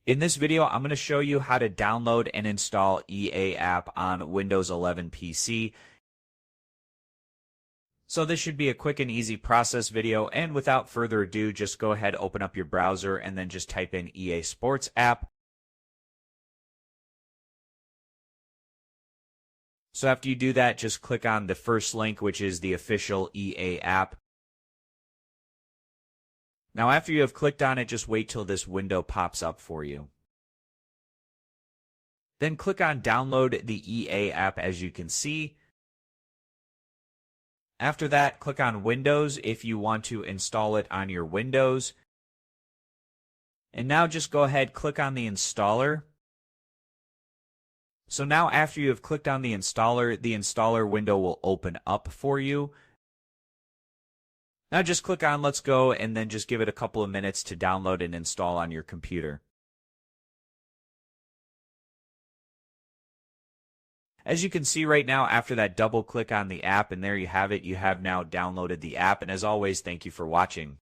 In this video, I'm going to show you how to download and install EA app on Windows 11 PC. So this should be a quick and easy process video, and without further ado, just go ahead, open up your browser, and then just type in EA Sports app. So after you do that, just click on the first link, which is the official EA app. Now after you have clicked on it, just wait till this window pops up for you. Then click on download the EA app as you can see. After that, click on Windows if you want to install it on your Windows. And now just go ahead, click on the installer. So now after you have clicked on the installer window will open up for you. Now just click on Let's Go and then just give it a couple of minutes to download and install on your computer. As you can see right now, after that double click on the app, and there you have it, you have now downloaded the app. And as always, thank you for watching.